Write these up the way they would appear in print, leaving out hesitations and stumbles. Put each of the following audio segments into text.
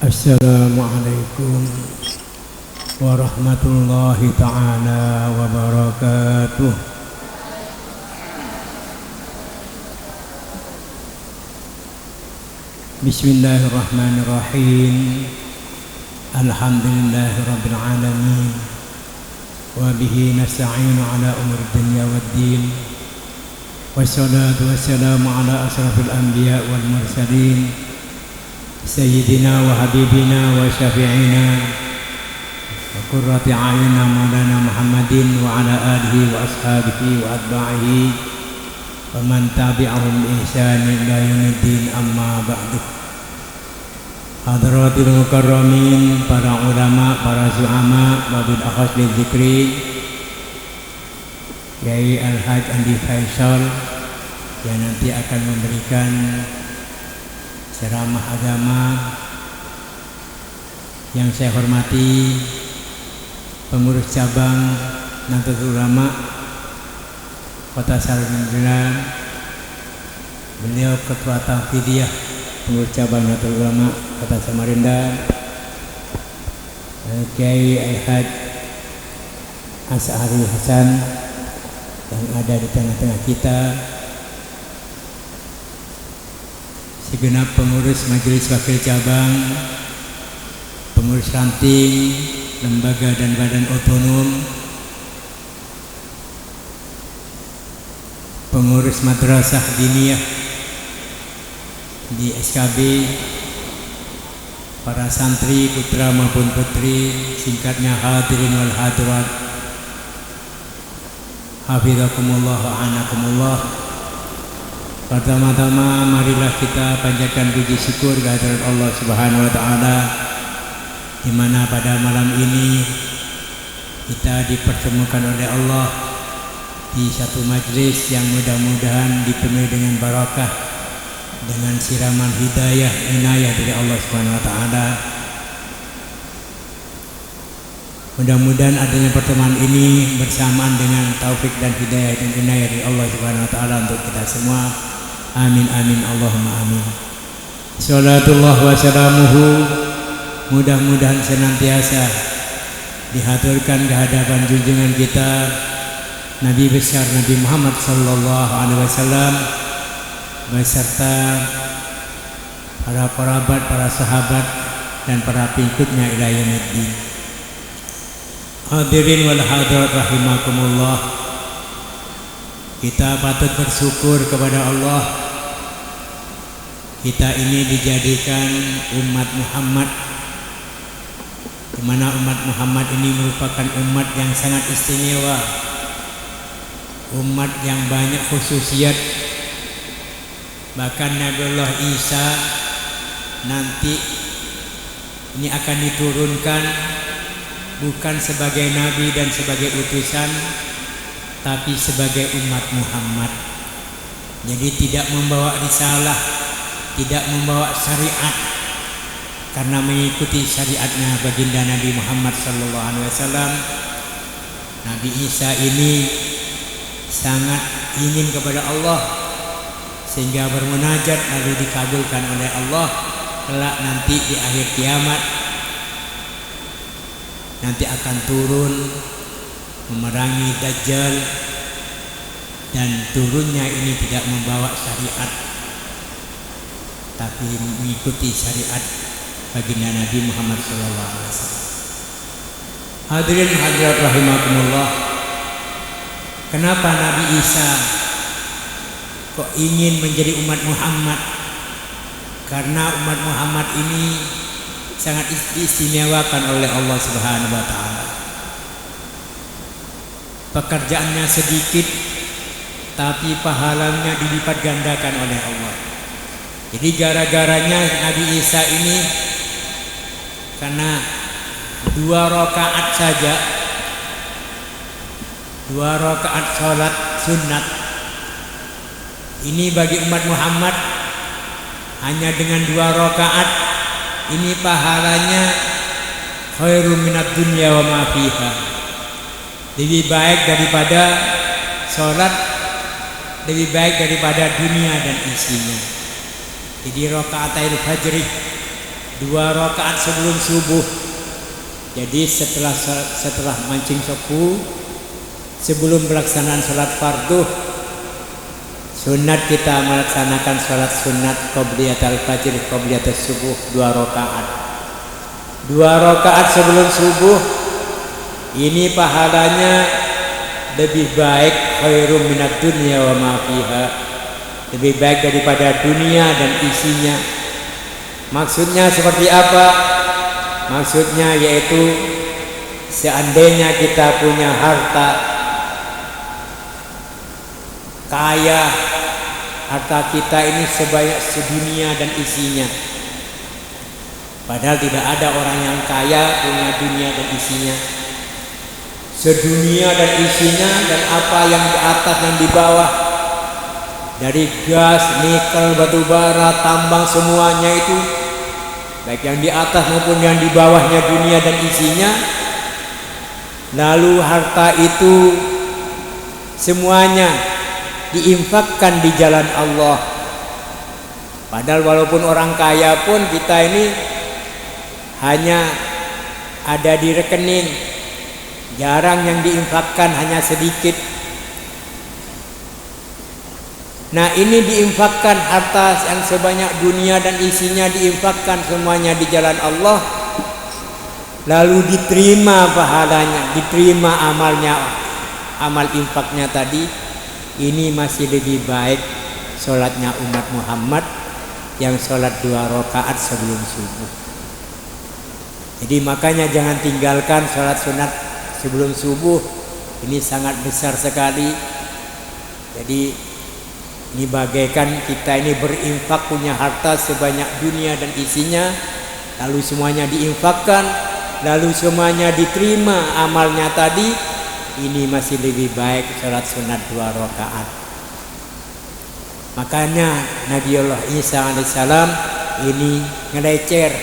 Assalamualaikum warahmatullahi ta'ala wabarakatuh. Bismillahirrahmanirrahim. Alhamdulillahi rabbil alamin. Wa bihi nasta'inu ala umur dunya waddin. Wassalatu wassalamu ala asrafil anbiya wal mursalin. Sayyidina wa habibina wa syafi'ina wa qurrati a'yunina maulana Muhammadin wa ala alihi wa ashabihi wa atba'ihi wa man tabi'ahum bi ihsanin ila yaumiddin, amma ba'du. Hadratil mukarramin, para ulama, para zu'ama, wabil akhas lil zikri, Kiai Al-Haj Andi Faisal yang nanti akan memberikan ceramah agama. Yang saya hormati pengurus cabang Nahdlatul Ulama Kota Samarinda, beliau Ketua Tauhidiyah pengurus cabang Nahdlatul Ulama Kota Samarinda, Kiai Al-Haj Asy'ari Hasan yang ada di tengah-tengah kita, segenap pengurus majelis wakil cabang, pengurus ranting, lembaga dan badan otonom, pengurus madrasah diniyah di SKB, para santri putra maupun putri, singkatnya hadirin wal hadirat, hafizakumullah wa anakumullah. Pertama-tama marilah kita panjatkan puji syukur kehadirat Allah Subhanahu wa taala, di mana pada malam ini kita dipertemukan oleh Allah di satu majlis yang mudah-mudahan dipenuhi dengan barakah, dengan siraman hidayah inayah dari Allah Subhanahu wa taala. Mudah-mudahan adanya pertemuan ini bersamaan dengan taufik dan hidayah dan inayah dari Allah Subhanahu wa taala untuk kita semua. Amin amin Allahumma amin. Salatullah wa salamuhu, mudah-mudahan senantiasa dihaturkan kehadapan junjungan kita Nabi besar Nabi Muhammad sallallahu alaihi wasallam beserta para kerabat, para sahabat dan para pengikutnya ila yaumiddin. Hadirin wal hadirat rahimakumullah, kita patut bersyukur kepada Allah. Kita ini dijadikan umat Muhammad, di mana umat Muhammad ini merupakan umat yang sangat istimewa, umat yang banyak khususiat. Bahkan Nabiullah Isa nanti ini akan diturunkan bukan sebagai nabi dan sebagai utusan, tapi sebagai umat Muhammad. Jadi tidak membawa risalah, tidak membawa syariat, karena mengikuti syariatnya baginda Nabi Muhammad sallallahu alaihi wasallam. Nabi Isa ini sangat ingin kepada Allah sehingga bermunajat lalu dikabulkan oleh Allah. Kelak nanti di akhir kiamat nanti akan turun memerangi Dajjal, dan turunnya ini tidak membawa syariat tapi mengikuti syariat baginda Nabi Muhammad SAW. Hadirin hadirat rahimakumullah, kenapa Nabi Isa kok ingin menjadi umat Muhammad? Karena umat Muhammad ini sangat diistimewakan oleh Allah Subhanahu wa taala. Pekerjaannya sedikit tapi pahalanya dilipat gandakan oleh Allah. Jadi gara-garanya Nabi Isa ini, karena 2 rakaat saja, 2 rakaat sholat sunat ini bagi umat Muhammad, hanya dengan 2 rakaat ini pahalanya khairum minad dunya wa ma fiha, lebih baik daripada sholat, lebih baik daripada dunia dan isinya. Jadi rakaatul fajr, 2 2 rakaat sebelum subuh. Jadi setelah mancing subuh, sebelum pelaksanaan sholat fardu, sunat kita melaksanakan sholat sunat qobliyatul fajr, qobliyatul subuh 2 rakaat. 2 rakaat sebelum subuh ini pahalanya lebih baik, khairum minad dunya wa ma fiha, lebih baik daripada dunia dan isinya. Maksudnya seperti apa? Maksudnya yaitu seandainya kita punya harta kaya, harta kita ini sebanyak sedunia dan isinya. Padahal tidak ada orang yang kaya punya dunia dan isinya. Sedunia dan isinya, dan apa yang di atas dan di bawah, dari gas, nikel, batu bara, tambang, semuanya itu, baik yang di atas maupun yang di bawahnya dunia dan isinya. Lalu harta itu semuanya diinfakkan di jalan Allah. Padahal walaupun orang kaya pun, kita ini hanya ada di rekening, jarang yang diinfakkan, hanya sedikit. Nah, ini diinfakkan harta yang sebanyak dunia dan isinya, diinfakkan semuanya di jalan Allah, lalu diterima pahalanya, diterima amalnya, amal infaknya tadi. Ini masih lebih baik sholatnya umat Muhammad yang sholat 2 rakaat sebelum subuh. Jadi makanya jangan tinggalkan sholat sunat sebelum subuh, ini sangat besar sekali. Jadi ini bagaikan kita ini berinfak, punya harta sebanyak dunia dan isinya, lalu semuanya diinfakkan, lalu semuanya diterima amalnya tadi. Ini masih lebih baik sholat sunat 2 rakaat. Makanya Nabiullah Isa alaihissalam ini ngelecer,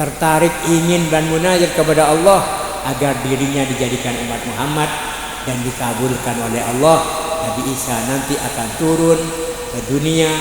tertarik ingin dan munajat kepada Allah agar dirinya dijadikan umat Muhammad dan dikabulkan oleh Allah. Nabi Isa nanti akan turun ke dunia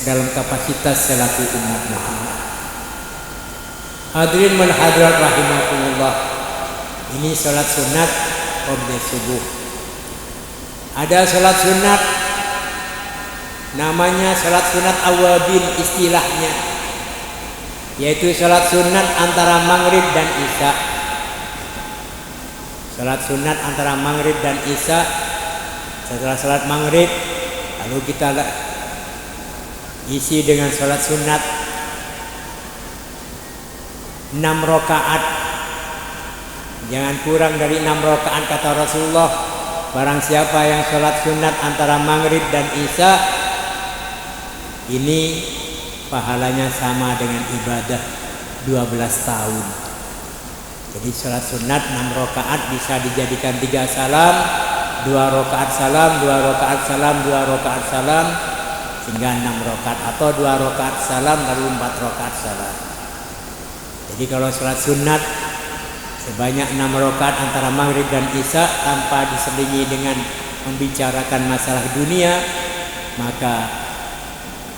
dalam kapasitas selaku umat Muhammad. Hadirin wal hadirat rahimakumullah, ini salat sunat qabla subuh. Ada salat sunat namanya salat sunat awabin istilahnya, yaitu salat sunat antara maghrib dan isya. Salat sunat antara maghrib dan isya. Setelah salat maghrib, lalu kita isi dengan salat sunat 6 rakaat. Jangan kurang dari 6 rakaat kata Rasulullah. Barang siapa yang salat sunat antara maghrib dan isya, ini pahalanya sama dengan ibadah 12 tahun. Jadi salat sunat 6 rakaat bisa dijadikan 3 salam, 2 rakaat salam, 2 rakaat salam, 2 rakaat salam, sehingga 6 rakaat, atau 2 rakaat salam lalu 4 rakaat salam. Jadi kalau salat sunat sebanyak 6 rakaat antara maghrib dan isya tanpa diselingi dengan membicarakan masalah dunia, maka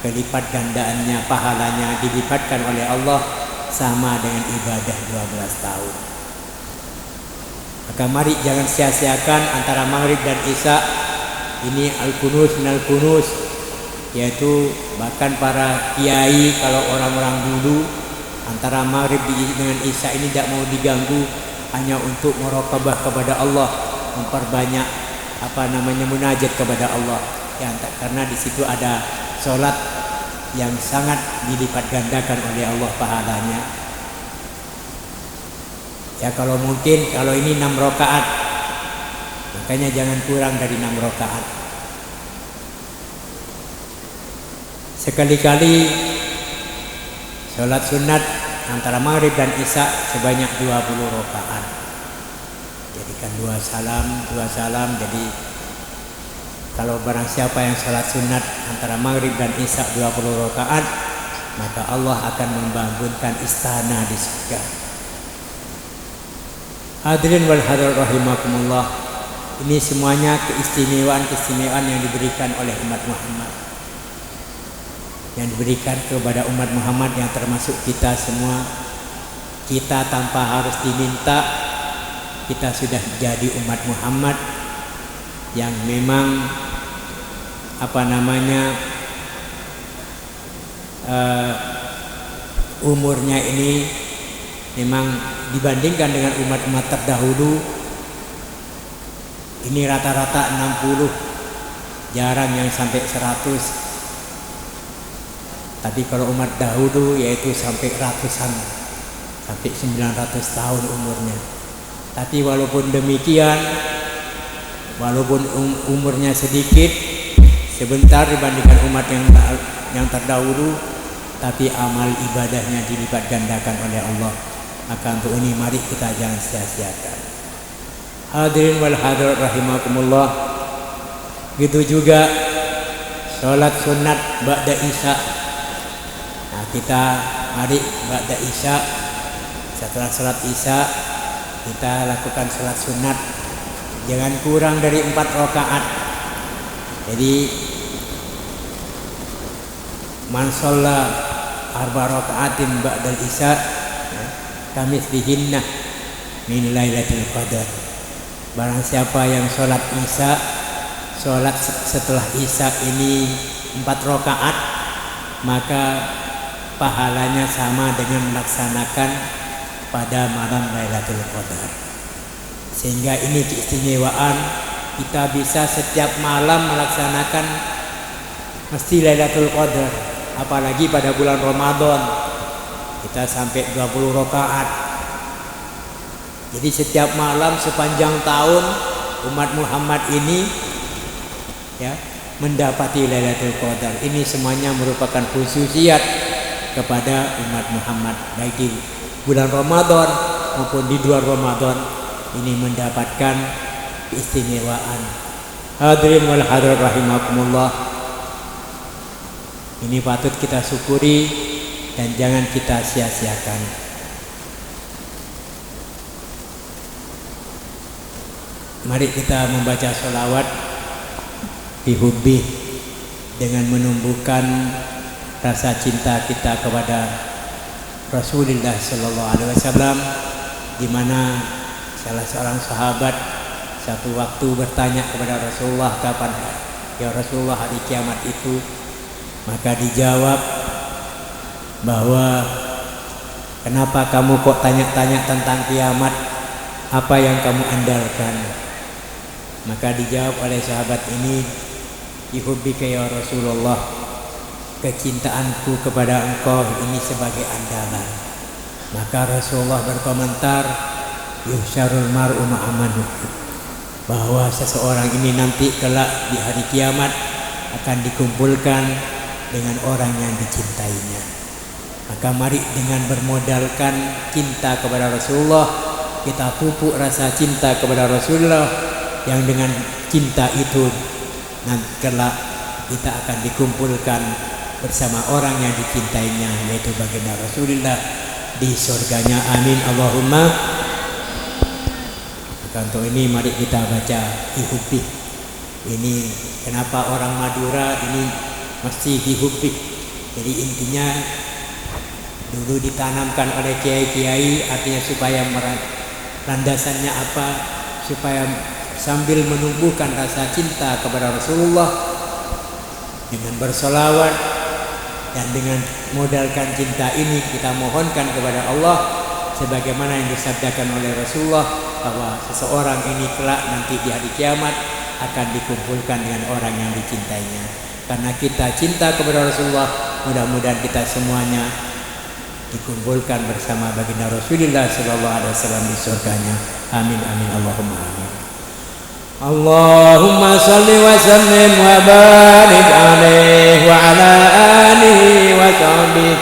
kelipat gandaannya, pahalanya dilipatkan oleh Allah sama dengan ibadah 12 tahun. Maka mari jangan sia-siakan antara maghrib dan isya. Ini al-kunus minal kunus, yaitu bahkan para kiai, kalau orang-orang dulu, antara maghrib dengan isya ini tidak mau diganggu, hanya untuk meraqabah kepada Allah, memperbanyak munajat kepada Allah. Ya, karena di situ ada sholat yang sangat dilipat gandakan oleh Allah pahalanya. Ya kalau mungkin, kalau ini 6 rakaat, makanya jangan kurang dari 6 rakaat. Sekali-kali sholat sunat antara maghrib dan isya sebanyak 20 rakaat. Jadikan 2 salam, jadi kalau barang siapa yang salat sunat antara maghrib dan isya 20 rakaat, maka Allah akan membangunkan istana di surga. Hadirin wal hadirat rahimakumullah, ini semuanya keistimewaan yang diberikan oleh umat Muhammad. yang diberikan kepada umat Muhammad yang termasuk kita semua. Kita tanpa harus diminta, kita sudah jadi umat Muhammad yang memang umurnya ini memang dibandingkan dengan umat-umat terdahulu ini rata-rata 60, jarang yang sampai 100. Tapi kalau umat dahulu yaitu sampai ratusan, sampai 900 tahun umurnya. Tapi walaupun demikian, walaupun umurnya sedikit, sebentar dibandingkan umat yang terdahulu, tapi amal ibadahnya dilipat gandakan oleh Allah. Maka untuk ini mari kita jangan sia-siakan. Hadirin wal hadirat rahimakumullah. Gitu juga sholat sunat ba'da isya. Nah, kita mari ba'da isya, setelah sholat isya kita lakukan sholat sunat, jangan kurang dari 4 rakaat. Jadi man shalla 4 rakaatin ba'dal isya kamitslihinna min lailatul qadar. Barang siapa yang sholat isya, sholat setelah isya ini 4 rakaat, maka pahalanya sama dengan melaksanakan pada malam Lailatul Qadar. Sehingga ini keistimewaan, kita bisa setiap malam melaksanakan mesti Lailatul Qadar. Apalagi pada bulan Ramadan kita sampai 20 rakaat. Jadi setiap malam sepanjang tahun umat Muhammad ini ya mendapati Lailatul Qadar. Ini semuanya merupakan khususiat kepada umat Muhammad, baik di bulan Ramadan maupun di luar Ramadan, ini mendapatkan keistimewaan. Hadirin wal hadirat rahimakumullah, ini patut kita syukuri dan jangan kita sia-siakan. Mari kita membaca sholawat bihubbi, dengan menumbuhkan rasa cinta kita kepada Rasulullah Sallallahu Alaihi Wasallam, di mana salah seorang sahabat satu waktu bertanya kepada Rasulullah, kapan ya Rasulullah hari kiamat itu? Maka dijawab bahwa kenapa kamu kok tanya-tanya tentang kiamat? Apa yang kamu andalkan? Maka dijawab oleh sahabat ini, ihubbika ya Rasulullah, kecintaanku kepada engkau ini sebagai andalan. Maka Rasulullah berkomentar, yuhsyarul mar'u ma'a man yuhib, bahwa seseorang ini nanti kelak di hari kiamat akan dikumpulkan dengan orang yang dicintainya. Maka mari dengan bermodalkan cinta kepada Rasulullah, kita pupuk rasa cinta kepada Rasulullah, yang dengan cinta itu nanti kelak kita akan dikumpulkan bersama orang yang dicintainya, yaitu baginda Rasulullah di surganya. Amin Allahumma. Maka untuk ini mari kita baca ihubbi. Ini kenapa orang Madura ini mesti ihubbi. Jadi intinya dulu ditanamkan oleh kiai-kiai, artinya supaya landasannya apa? Supaya sambil menumbuhkan rasa cinta kepada Rasulullah dengan bersolawat, dan dengan modalkan cinta ini kita mohonkan kepada Allah sebagaimana yang disabdakan oleh Rasulullah, bahwa seseorang ini kelak nanti di hari kiamat akan dikumpulkan dengan orang yang dicintainya. Karena kita cinta kepada Rasulullah, mudah-mudahan kita semuanya dikumpulkan bersama baginda Rasulullah Sallallahu Alaihi Wasallam di surganya. Amin amin Allahumma amin. Allahumma salli wa sallim wa barik alaihi wa ala alihi wa sahbihi.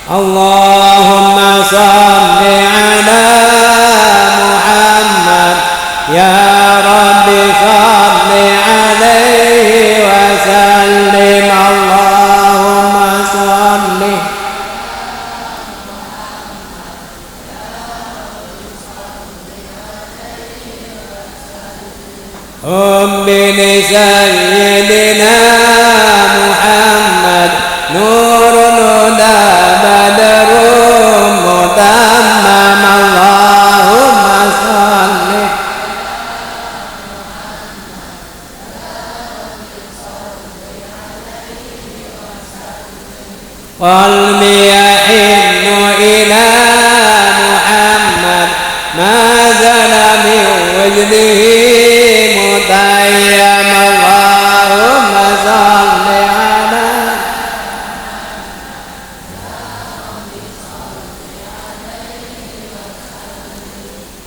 Allahumma salli ala Muhammad ya Rabbi, salli alaihi wa sallim. Allahumma salli بن سيدنا محمد قلبي يحن إلى محمد ما زال من وجده متيم اللهم صل على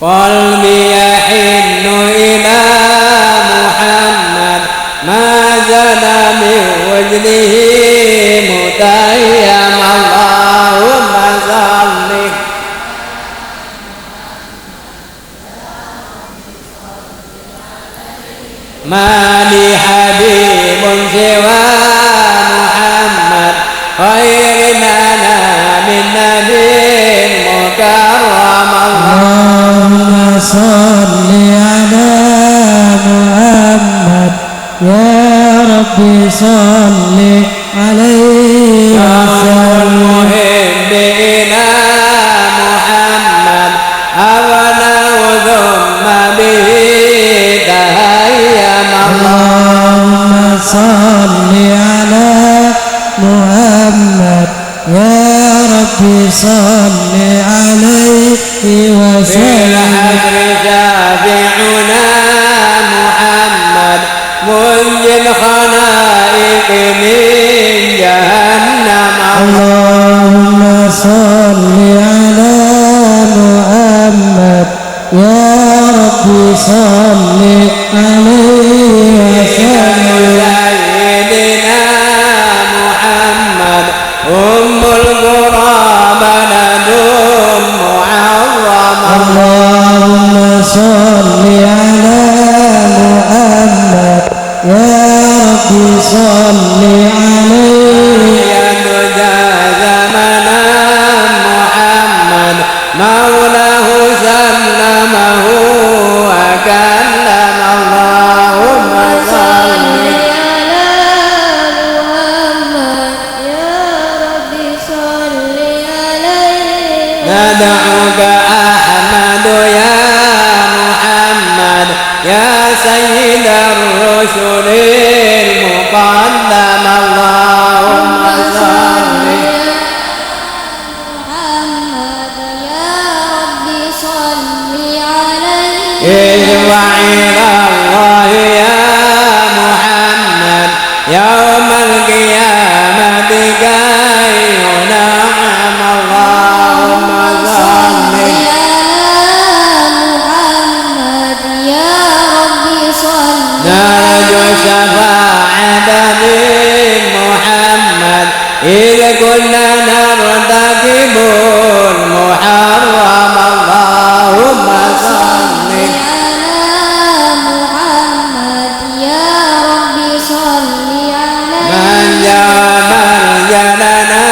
قلبي يحن إلى محمد ما زال من وجده متيم اللهم صل ما لي حبيب سوى محمد خير لنا من نبي مكرم اللهم صل على محمد يا ربي صل عليه وسلم المحب إلى محمد أبناه ثم به تهيم اللهم صل على محمد يا ربي صل عليه وسلم في الحشر شافعنا محمد منجي الخلائق من جهنم اللهم صل على محمد يا ربي صل عليه وسلم سيدنا محمد أم القرى بلد معظم اللهم صل على محمد يا ربي صل عليه يدجى زمنا محمد مولاه سلمه وكلم اللهم صل على محمد يا ربي صل عليه ندعوك أحمد يا محمد يا سيد الرسل المقدم اللهم صل محمد يا ربي صل عليه ادفع إلى الله يا محمد يوم القيامة كي ينعم اللهم صل نرجو شفاعة محمد إذ كنا نرتكب المحرم اللهم صل على محمد يا ربي صل عليه من جام لنا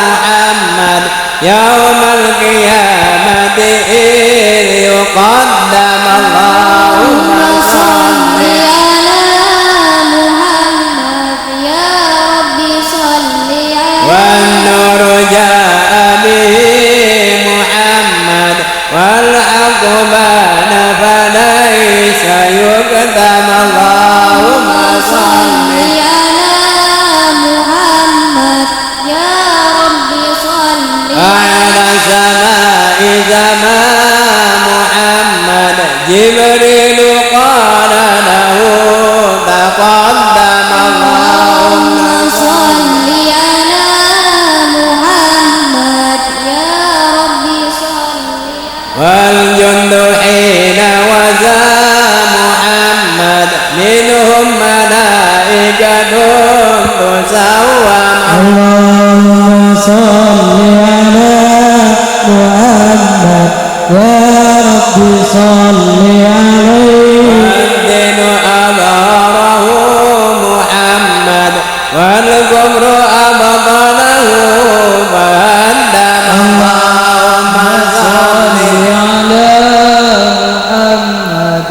محمد يوم القيامة إذ يقدم اللهم صل والنور جاء به محمد والحق بان فليس يكتم اللهم صل على محمد يا ربي صل على سماء زمان محمد جبريل قال له تقدم اللهم صل والجند حين وزى محمد منهم ملائكة تسوم اللهم صل على محمد يا ربي صل عليه والدين أباره محمد والكفر أبطله فهدم اللهم صل على محمد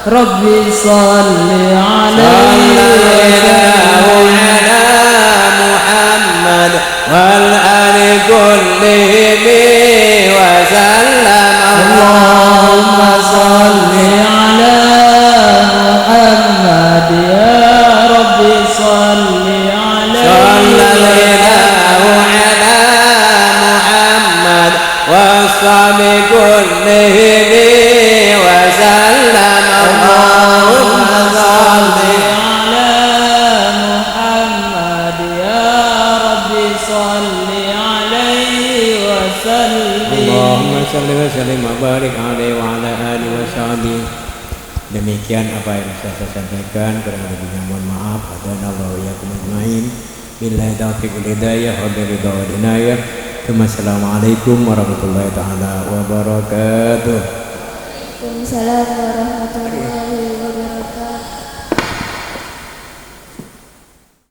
ربي صل عليه على محمد والآل كلهم وسلم اللهم صل على محمد يا ربي صل عليه والأصحاب كلهم وسلم اللهم صل على محمد يا رب صل عليه وسلم اللهم صل وسلم وبارك عليه وعلى آله وصحبه. Demikian apa yang saya sampaikan, kurang lebihnya mohon maaf. Hadanallahu iyyakum ajmain. Billahi taufiq wal hidayah wa biridha wal inayah. Assalamualaikum warahmatullahi taala wabarakatuh. Waalaikumsalam warahmatullahi wabarakatuh.